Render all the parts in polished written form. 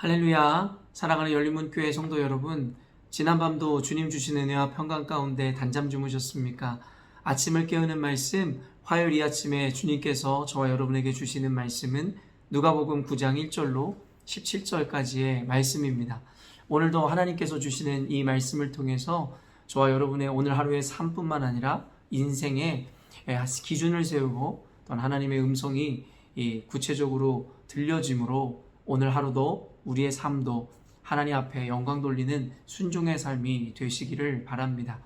할렐루야. 사랑하는 열린문교회 성도 여러분, 지난밤도 주님 주신 은혜와 평강 가운데 단잠 주무셨습니까? 아침을 깨우는 말씀, 화요일 이 아침에 주님께서 저와 여러분에게 주시는 말씀은 누가복음 9장 1절로 17절까지의 말씀입니다. 오늘도 하나님께서 주시는 이 말씀을 통해서 저와 여러분의 오늘 하루의 삶뿐만 아니라 인생의 기준을 세우고 또 하나님의 음성이 구체적으로 들려짐으로 오늘 하루도 우리의 삶도 하나님 앞에 영광 돌리는 순종의 삶이 되시기를 바랍니다.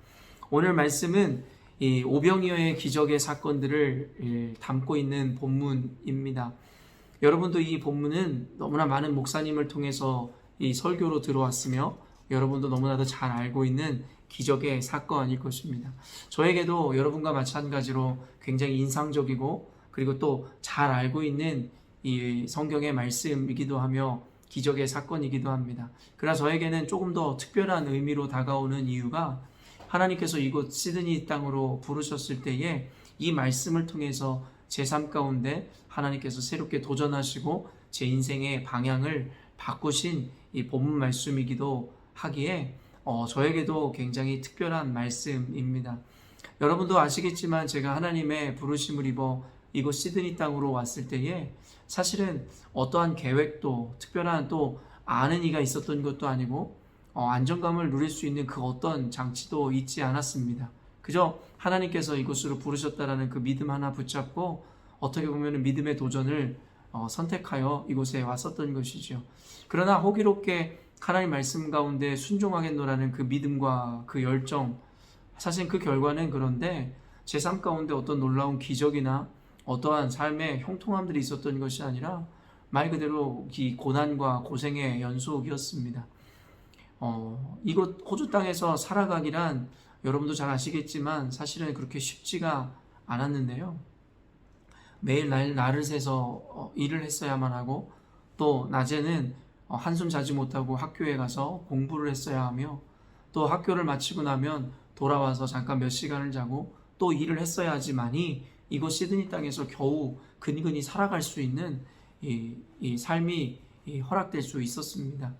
오늘 말씀은 이 오병이어의 기적의 사건들을 담고 있는 본문입니다. 여러분도 이 본문은 너무나 많은 목사님을 통해서 이 설교로 들어왔으며 여러분도 너무나도 잘 알고 있는 기적의 사건일 것입니다. 저에게도 여러분과 마찬가지로 굉장히 인상적이고 그리고 또 잘 알고 있는 이 성경의 말씀이기도 하며 기적의 사건이기도 합니다. 그러나 저에게는 조금 더 특별한 의미로 다가오는 이유가 하나님께서 이곳 시드니 땅으로 부르셨을 때에 이 말씀을 통해서 제 삶 가운데 하나님께서 새롭게 도전하시고 제 인생의 방향을 바꾸신 이 본문 말씀이기도 하기에 저에게도 굉장히 특별한 말씀입니다. 여러분도 아시겠지만 제가 하나님의 부르심을 입어 이곳 시드니 땅으로 왔을 때에 사실은 어떠한 계획도 특별한 또 아는 이가 있었던 것도 아니고 안정감을 누릴 수 있는 그 어떤 장치도 있지 않았습니다. 그저 하나님께서 이곳으로 부르셨다라는 그 믿음 하나 붙잡고 어떻게 보면 믿음의 도전을 선택하여 이곳에 왔었던 것이죠. 그러나 호기롭게 하나님 말씀 가운데 순종하겠노라는 그 믿음과 그 열정, 사실 그 결과는 그런데 제 삶 가운데 어떤 놀라운 기적이나 어떠한 삶의 형통함들이 있었던 것이 아니라 말 그대로 이 고난과 고생의 연속이었습니다. 이곳 호주 땅에서 살아가기란 여러분도 잘 아시겠지만 사실은 그렇게 쉽지가 않았는데요. 매일 날을 새서 일을 했어야만 하고 또 낮에는 한숨 자지 못하고 학교에 가서 공부를 했어야 하며 또 학교를 마치고 나면 돌아와서 잠깐 몇 시간을 자고 또 일을 했어야 하지만이 이곳 시드니 땅에서 겨우 근근히 살아갈 수 있는 이 삶이 허락될 수 있었습니다.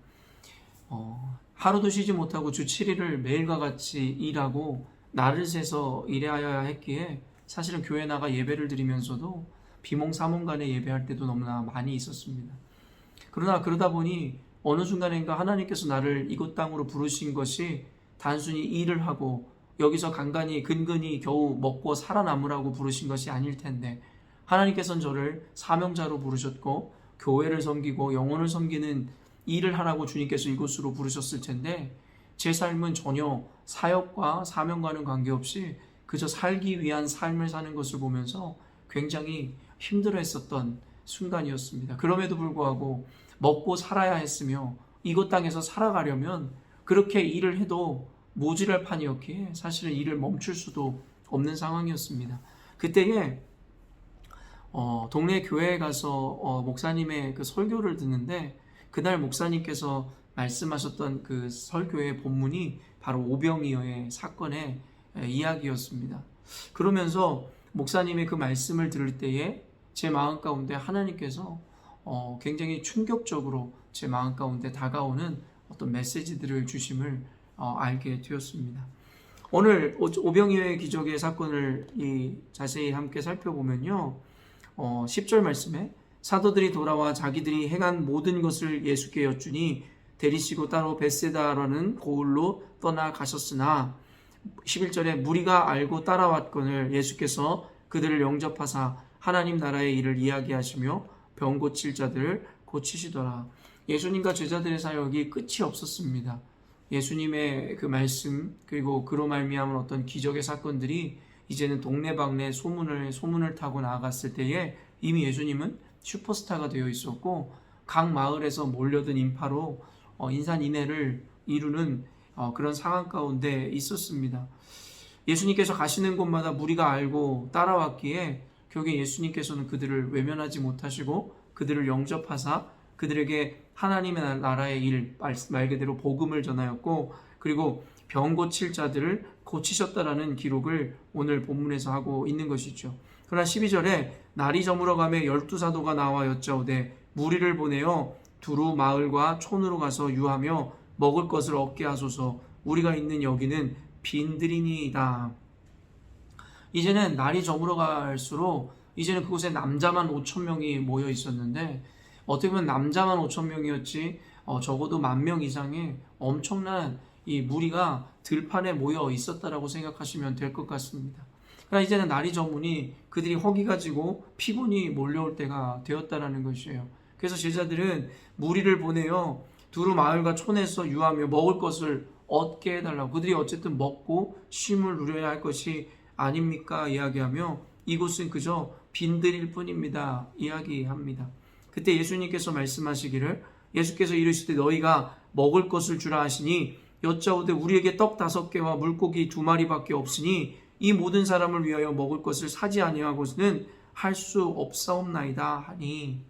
하루도 쉬지 못하고 주 7일을 매일과 같이 일하고 날을 새서 일해야 했기에 사실은 교회 나가 예배를 드리면서도 비몽사몽간에 예배할 때도 너무나 많이 있었습니다. 그러나 그러다 보니 어느 순간인가 하나님께서 나를 이곳 땅으로 부르신 것이 단순히 일을 하고 여기서 간간히 근근히 겨우 먹고 살아남으라고 부르신 것이 아닐 텐데 하나님께서는 저를 사명자로 부르셨고 교회를 섬기고 영혼을 섬기는 일을 하라고 주님께서 이곳으로 부르셨을 텐데 제 삶은 전혀 사역과 사명과는 관계없이 그저 살기 위한 삶을 사는 것을 보면서 굉장히 힘들어했었던 순간이었습니다. 그럼에도 불구하고 먹고 살아야 했으며 이곳 땅에서 살아가려면 그렇게 일을 해도 모질할 판이었기에 사실은 일을 멈출 수도 없는 상황이었습니다. 그때에 동네 교회에 가서 목사님의 그 설교를 듣는데 그날 목사님께서 말씀하셨던 그 설교의 본문이 바로 오병이어의 사건의 이야기였습니다. 그러면서 목사님의 그 말씀을 들을 때에 제 마음 가운데 하나님께서 굉장히 충격적으로 제 마음 가운데 다가오는 어떤 메시지들을 주심을 알게 되었습니다. 오늘 오병이어의 기적의 사건을 자세히 함께 살펴보면요. 10절 말씀에 사도들이 돌아와 자기들이 행한 모든 것을 예수께 여쭈니 데리시고 따로 벳세다라는 고을로 떠나가셨으나 11절에 무리가 알고 따라왔거늘 예수께서 그들을 영접하사 하나님 나라의 일을 이야기하시며 병 고칠 자들을 고치시더라. 예수님과 제자들의 사역이 끝이 없었습니다. 예수님의 그 말씀 그리고 그로 말미암은 어떤 기적의 사건들이 이제는 동네방네 소문을 타고 나아갔을 때에 이미 예수님은 슈퍼스타가 되어 있었고 각 마을에서 몰려든 인파로 인산인해를 이루는 그런 상황 가운데 있었습니다. 예수님께서 가시는 곳마다 무리가 알고 따라왔기에 결국에 예수님께서는 그들을 외면하지 못하시고 그들을 영접하사 그들에게 하나님의 나라의 일, 말 그대로 복음을 전하였고 그리고 병 고칠 자들을 고치셨다라는 기록을 오늘 본문에서 하고 있는 것이죠. 그러나 12절에 날이 저물어가며 12사도가 나와 여짜오되 무리를 보내어 두루 마을과 촌으로 가서 유하며 먹을 것을 얻게 하소서. 우리가 있는 여기는 빈들이니이다. 이제는 날이 저물어 갈수록 이제는 그곳에 남자만 5천 명이 모여 있었는데, 어떻게 보면 남자만 5천 명이었지 적어도 10,000명 이상의 엄청난 이 무리가 들판에 모여 있었다라고 생각하시면 될 것 같습니다. 그러나 이제는 날이 저무니 그들이 허기 가지고 피곤이 몰려올 때가 되었다라는 것이에요. 그래서 제자들은 무리를 보내어 두루 마을과 촌에서 유하며 먹을 것을 얻게 해달라고, 그들이 어쨌든 먹고 쉼을 누려야 할 것이 아닙니까 이야기하며 이곳은 그저 빈들일 뿐입니다 이야기합니다. 그때 예수님께서 말씀하시기를, 예수께서 이르시되 너희가 먹을 것을 주라 하시니 여짜오되 우리에게 떡 5개와 물고기 2마리밖에 없으니 이 모든 사람을 위하여 먹을 것을 사지 아니하고는 할 수 없사옵나이다 하니.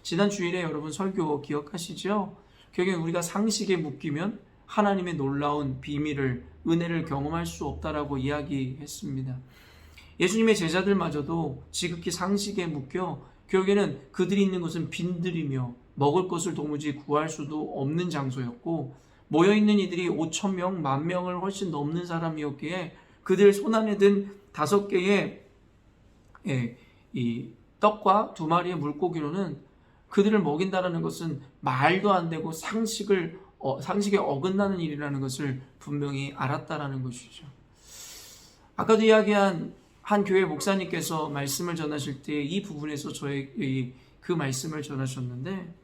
지난 주일에 여러분 설교 기억하시죠? 결국엔 우리가 상식에 묶이면 하나님의 놀라운 비밀을, 은혜를 경험할 수 없다라고 이야기했습니다. 예수님의 제자들마저도 지극히 상식에 묶여 결국에는 그들이 있는 곳은 빈들이며 먹을 것을 도무지 구할 수도 없는 장소였고, 모여있는 이들이 5,000명, 10,000명을 훨씬 넘는 사람이었기에 그들 손안에 든 5개의 이 떡과 2마리의 물고기로는 그들을 먹인다라는 것은 말도 안 되고 상식에 어긋나는 일이라는 것을 분명히 알았다라는 것이죠. 아까도 이야기한 한 교회 목사님께서 말씀을 전하실 때 이 부분에서 저의 그 말씀을 전하셨는데,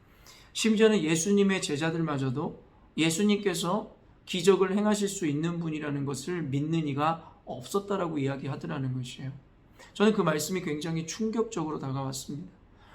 심지어는 예수님의 제자들마저도 예수님께서 기적을 행하실 수 있는 분이라는 것을 믿는 이가 없었다라고 이야기하더라는 것이에요. 저는 그 말씀이 굉장히 충격적으로 다가왔습니다.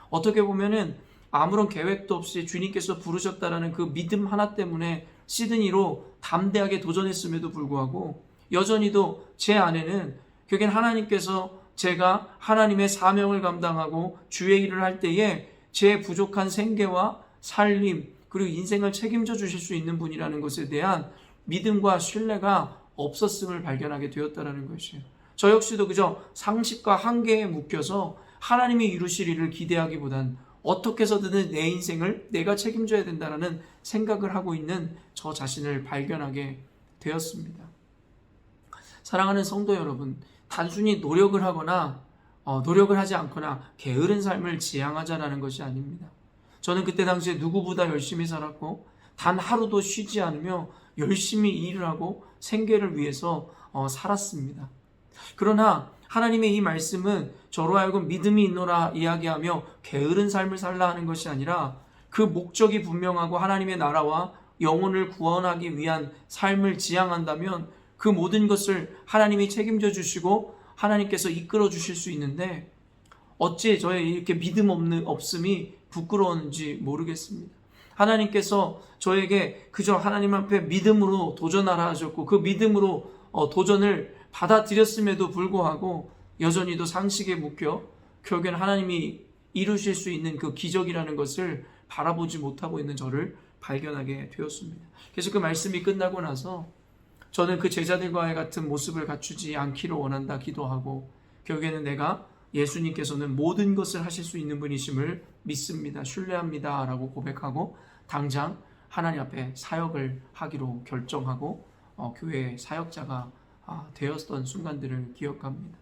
어떻게 보면은 아무런 계획도 없이 주님께서 부르셨다라는 그 믿음 하나 때문에 시드니로 담대하게 도전했음에도 불구하고 여전히도 제 안에는 결국엔 하나님께서 제가 하나님의 사명을 감당하고 주의 일을 할 때에 제 부족한 생계와 살림 그리고 인생을 책임져 주실 수 있는 분이라는 것에 대한 믿음과 신뢰가 없었음을 발견하게 되었다는 것이에요. 저 역시도 그저 상식과 한계에 묶여서 하나님이 이루실 일을 기대하기보단 어떻게 해서든 내 인생을 내가 책임져야 된다는 생각을 하고 있는 저 자신을 발견하게 되었습니다. 사랑하는 성도 여러분, 단순히 노력을 하거나 노력을 하지 않거나 게으른 삶을 지향하자라는 것이 아닙니다. 저는 그때 당시에 누구보다 열심히 살았고 단 하루도 쉬지 않으며 열심히 일을 하고 생계를 위해서 살았습니다. 그러나 하나님의 이 말씀은 저로 하여금 믿음이 있노라 이야기하며 게으른 삶을 살라 하는 것이 아니라 그 목적이 분명하고 하나님의 나라와 영혼을 구원하기 위한 삶을 지향한다면 그 모든 것을 하나님이 책임져 주시고 하나님께서 이끌어 주실 수 있는데, 어찌 저의 이렇게 믿음 없음이 부끄러웠는지 모르겠습니다. 하나님께서 저에게 그저 하나님 앞에 믿음으로 도전하라 하셨고 그 믿음으로 도전을 받아들였음에도 불구하고 여전히도 상식에 묶여 결국엔 하나님이 이루실 수 있는 그 기적이라는 것을 바라보지 못하고 있는 저를 발견하게 되었습니다. 그래서 그 말씀이 끝나고 나서 저는 그 제자들과의 같은 모습을 갖추지 않기를 원한다 기도하고, 결국에는 내가 예수님께서는 모든 것을 하실 수 있는 분이심을 믿습니다, 신뢰합니다 라고 고백하고 당장 하나님 앞에 사역을 하기로 결정하고 교회의 사역자가 되었던 순간들을 기억합니다.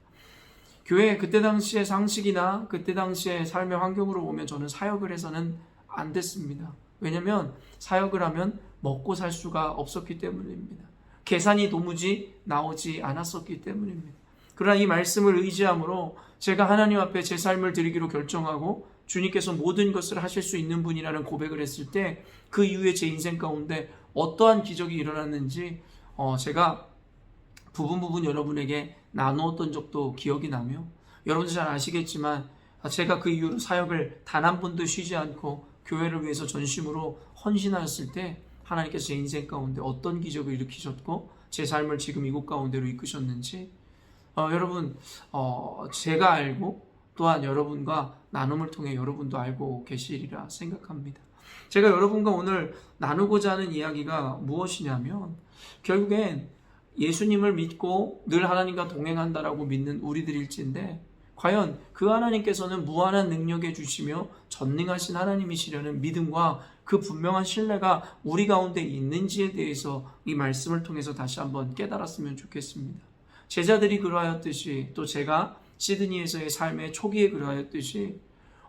교회 그때 당시의 상식이나 그때 당시의 삶의 환경으로 보면 저는 사역을 해서는 안 됐습니다. 왜냐하면 사역을 하면 먹고 살 수가 없었기 때문입니다. 계산이 도무지 나오지 않았었기 때문입니다. 그러나 이 말씀을 의지함으로 제가 하나님 앞에 제 삶을 드리기로 결정하고 주님께서 모든 것을 하실 수 있는 분이라는 고백을 했을 때 그 이후에 제 인생 가운데 어떠한 기적이 일어났는지 제가 부분 여러분에게 나누었던 적도 기억이 나며, 여러분들 잘 아시겠지만 제가 그 이후로 사역을 단 한 번도 쉬지 않고 교회를 위해서 전심으로 헌신하였을 때 하나님께서 제 인생 가운데 어떤 기적을 일으키셨고 제 삶을 지금 이곳 가운데로 이끄셨는지 여러분 제가 알고 또한 여러분과 나눔을 통해 여러분도 알고 계시리라 생각합니다. 제가 여러분과 오늘 나누고자 하는 이야기가 무엇이냐면, 결국엔 예수님을 믿고 늘 하나님과 동행한다라고 믿는 우리들일진데 과연 그 하나님께서는 무한한 능력에 주시며 전능하신 하나님이시려는 믿음과 그 분명한 신뢰가 우리 가운데 있는지에 대해서 이 말씀을 통해서 다시 한번 깨달았으면 좋겠습니다. 제자들이 그러하였듯이, 또 제가 시드니에서의 삶의 초기에 그러하였듯이,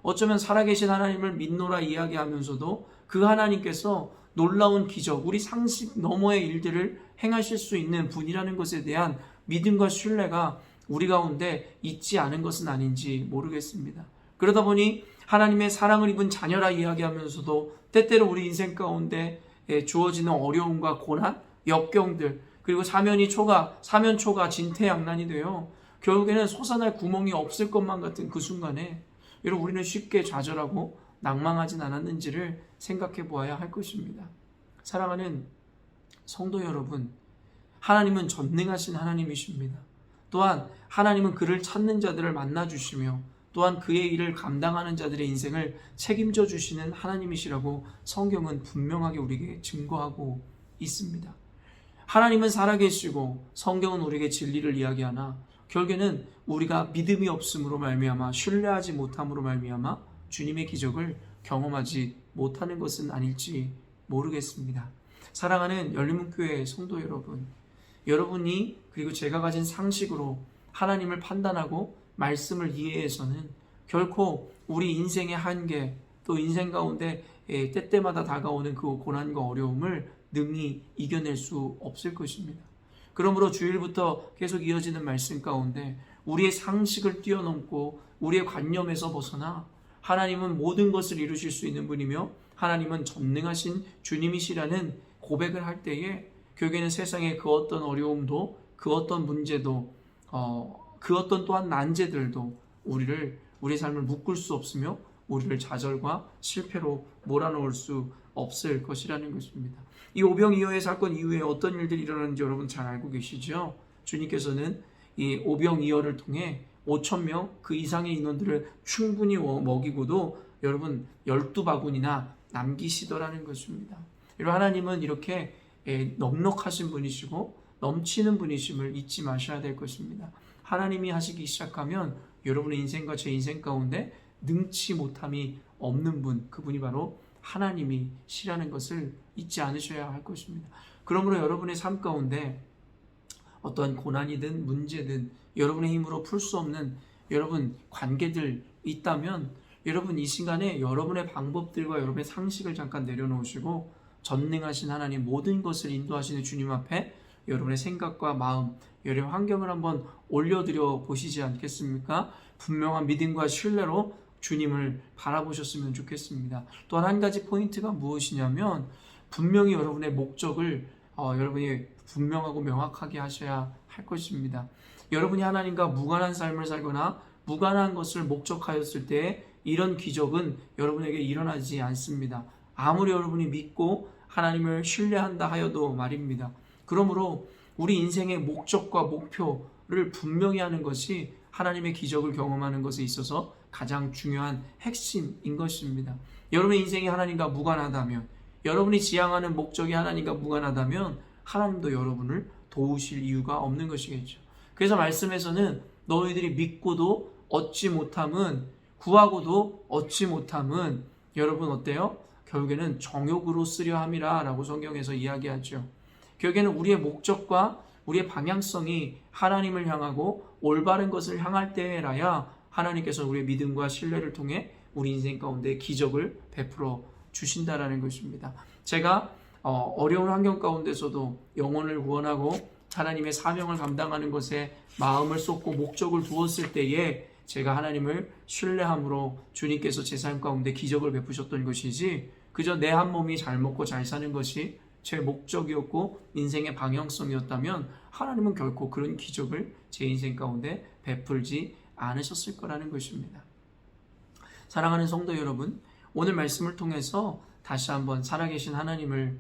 어쩌면 살아계신 하나님을 믿노라 이야기하면서도 그 하나님께서 놀라운 기적, 우리 상식 너머의 일들을 행하실 수 있는 분이라는 것에 대한 믿음과 신뢰가 우리 가운데 있지 않은 것은 아닌지 모르겠습니다. 그러다 보니 하나님의 사랑을 입은 자녀라 이야기하면서도 때때로 우리 인생 가운데 주어지는 어려움과 고난, 역경들, 그리고 사면초가 진퇴양난이 되어 결국에는 솟아날 구멍이 없을 것만 같은 그 순간에 여러분, 우리는 쉽게 좌절하고 낭망하진 않았는지를 생각해 보아야 할 것입니다. 사랑하는 성도 여러분, 하나님은 전능하신 하나님이십니다. 또한 하나님은 그를 찾는 자들을 만나주시며 또한 그의 일을 감당하는 자들의 인생을 책임져 주시는 하나님이시라고 성경은 분명하게 우리에게 증거하고 있습니다. 하나님은 살아계시고 성경은 우리에게 진리를 이야기하나 결국에는 우리가 믿음이 없음으로 말미암아, 신뢰하지 못함으로 말미암아 주님의 기적을 경험하지 못하는 것은 아닐지 모르겠습니다. 사랑하는 열린문교회 성도 여러분, 여러분이 그리고 제가 가진 상식으로 하나님을 판단하고 말씀을 이해해서는 결코 우리 인생의 한계, 또 인생 가운데 때때마다 다가오는 그 고난과 어려움을 능히 이겨낼 수 없을 것입니다. 그러므로 주일부터 계속 이어지는 말씀 가운데 우리의 상식을 뛰어넘고 우리의 관념에서 벗어나 하나님은 모든 것을 이루실 수 있는 분이며 하나님은 전능하신 주님이시라는 고백을 할 때에 결국에는 세상의 그 어떤 어려움도, 그 어떤 문제도, 그 어떤 또한 난제들도 우리의 삶을 묶을 수 없으며 우리를 좌절과 실패로 몰아넣을 수 없을 것이라는 것입니다. 이 오병이어의 사건 이후에 어떤 일들이 일어났는지 여러분 잘 알고 계시죠? 주님께서는 이 오병이어를 통해 5,000명 그 이상의 인원들을 충분히 먹이고도 여러분 12바구니나 남기시더라는 것입니다. 여러분, 하나님은 이렇게 넉넉하신 분이시고 넘치는 분이심을 잊지 마셔야 될 것입니다. 하나님이 하시기 시작하면 여러분의 인생과 제 인생 가운데 능치 못함이 없는 분, 그분이 바로 하나님이시라는 것을 잊지 않으셔야 할 것입니다. 그러므로 여러분의 삶 가운데 어떠한 고난이든 문제든 여러분의 힘으로 풀 수 없는 여러분 관계들 있다면 여러분 이 시간에 여러분의 방법들과 여러분의 상식을 잠깐 내려놓으시고 전능하신 하나님, 모든 것을 인도하시는 주님 앞에 여러분의 생각과 마음, 여러분의 환경을 한번 올려드려 보시지 않겠습니까? 분명한 믿음과 신뢰로 주님을 바라보셨으면 좋겠습니다. 또한 한 가지 포인트가 무엇이냐면 분명히 여러분의 목적을 여러분이 분명하고 명확하게 하셔야 할 것입니다. 여러분이 하나님과 무관한 삶을 살거나 무관한 것을 목적하였을 때 이런 기적은 여러분에게 일어나지 않습니다. 아무리 여러분이 믿고 하나님을 신뢰한다 하여도 말입니다. 그러므로 우리 인생의 목적과 목표를 분명히 하는 것이 하나님의 기적을 경험하는 것에 있어서 가장 중요한 핵심인 것입니다. 여러분의 인생이 하나님과 무관하다면, 여러분이 지향하는 목적이 하나님과 무관하다면 하나님도 여러분을 도우실 이유가 없는 것이겠죠. 그래서 말씀에서는 너희들이 믿고도 얻지 못함은, 구하고도 얻지 못함은 여러분 어때요? 결국에는 정욕으로 쓰려 함이라 라고 성경에서 이야기하죠. 결국에는 우리의 목적과 우리의 방향성이 하나님을 향하고 올바른 것을 향할 때라야 하나님께서 우리의 믿음과 신뢰를 통해 우리 인생 가운데 기적을 베풀어 주신다라는 것입니다. 제가 어려운 환경 가운데서도 영혼을 구원하고 하나님의 사명을 감당하는 것에 마음을 쏟고 목적을 두었을 때에 제가 하나님을 신뢰함으로 주님께서 제 삶 가운데 기적을 베푸셨던 것이지, 그저 내 한 몸이 잘 먹고 잘 사는 것이 제 목적이었고 인생의 방향성이었다면 하나님은 결코 그런 기적을 제 인생 가운데 베풀지 않으셨을 거라는 것입니다. 사랑하는 성도 여러분, 오늘 말씀을 통해서 다시 한번 살아계신 하나님을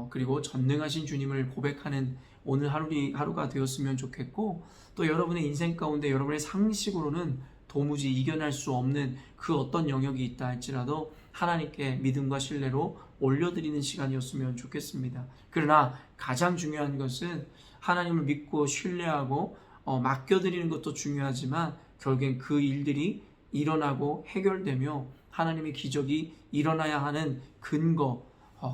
그리고 전능하신 주님을 고백하는 오늘 하루가 되었으면 좋겠고, 또 여러분의 인생 가운데 여러분의 상식으로는 도무지 이겨낼 수 없는 그 어떤 영역이 있다 할지라도 하나님께 믿음과 신뢰로 올려드리는 시간이었으면 좋겠습니다. 그러나 가장 중요한 것은 하나님을 믿고 신뢰하고 맡겨드리는 것도 중요하지만 결국엔 그 일들이 일어나고 해결되며 하나님의 기적이 일어나야 하는 근거,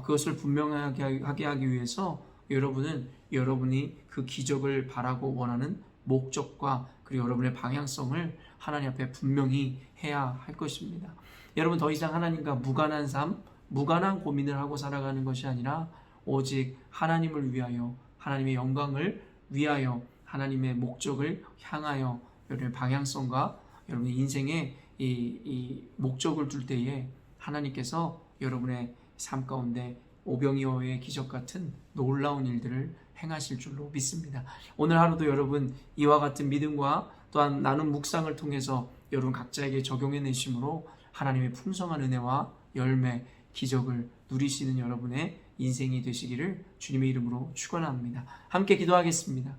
그것을 분명하게 하기 위해서 여러분이 그 기적을 바라고 원하는 목적과 그리고 여러분의 방향성을 하나님 앞에 분명히 해야 할 것입니다. 여러분, 더 이상 하나님과 무관한 삶, 무관한 고민을 하고 살아가는 것이 아니라 오직 하나님을 위하여, 하나님의 영광을 위하여, 하나님의 목적을 향하여 여러분의 방향성과 여러분의 인생에 이 목적을 둘 때에 하나님께서 여러분의 삶 가운데 오병이어의 기적 같은 놀라운 일들을 행하실 줄로 믿습니다. 오늘 하루도 여러분 이와 같은 믿음과 또한 나눈 묵상을 통해서 여러분 각자에게 적용해 내심으로 하나님의 풍성한 은혜와 열매, 기적을 누리시는 여러분의 인생이 되시기를 주님의 이름으로 축원합니다. 함께 기도하겠습니다.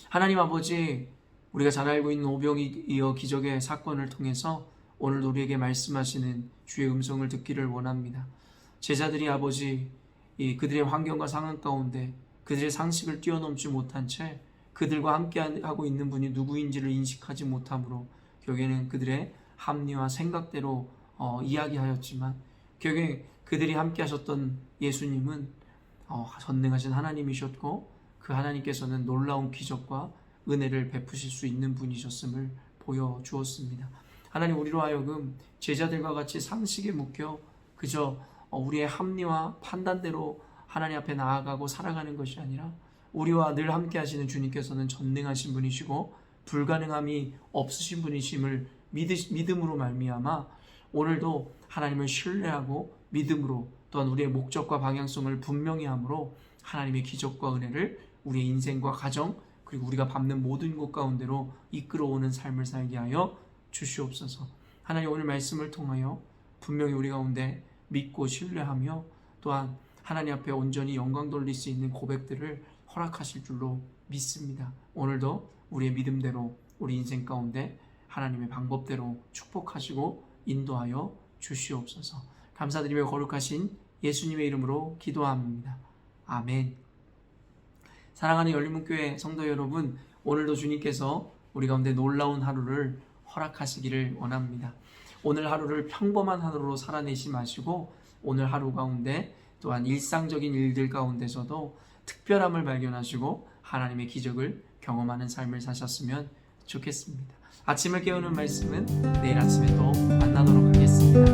하나님 아버지, 우리가 잘 알고 있는 오병이어 기적의 사건을 통해서 오늘 우리에게 말씀하시는 주의 음성을 듣기를 원합니다. 제자들이 아버지, 그들의 환경과 상황 가운데 그들의 상식을 뛰어넘지 못한 채 그들과 함께하고 있는 분이 누구인지를 인식하지 못함으로 결국에는 그들의 합리와 생각대로 이야기하였지만 결국에 그들이 함께 하셨던 예수님은 전능하신 하나님이셨고 그 하나님께서는 놀라운 기적과 은혜를 베푸실 수 있는 분이셨음을 보여주었습니다. 하나님, 우리로 하여금 제자들과 같이 상식에 묶여 그저 우리의 합리와 판단대로 하나님 앞에 나아가고 살아가는 것이 아니라 우리와 늘 함께 하시는 주님께서는 전능하신 분이시고 불가능함이 없으신 분이심을 믿음으로 말미암아 오늘도 하나님을 신뢰하고 믿음으로 또한 우리의 목적과 방향성을 분명히 함으로 하나님의 기적과 은혜를 우리의 인생과 가정 그리고 우리가 밟는 모든 곳 가운데로 이끌어오는 삶을 살게 하여 주시옵소서. 하나님, 오늘 말씀을 통하여 분명히 우리 가운데 믿고 신뢰하며 또한 하나님 앞에 온전히 영광 돌릴 수 있는 고백들을 허락하실 줄로 믿습니다. 오늘도 우리의 믿음대로 우리 인생 가운데 하나님의 방법대로 축복하시고 인도하여 주시옵소서. 감사드리며 거룩하신 예수님의 이름으로 기도합니다. 아멘. 사랑하는 열린문교회 성도 여러분, 오늘도 주님께서 우리 가운데 놀라운 하루를 허락하시기를 원합니다. 오늘 하루를 평범한 하루로 살아내지 마시고 오늘 하루 가운데 또한 일상적인 일들 가운데서도 특별함을 발견하시고 하나님의 기적을 경험하는 삶을 사셨으면 좋겠습니다. 아침을 깨우는 말씀은 내일 아침에 또 만나도록 하겠습니다.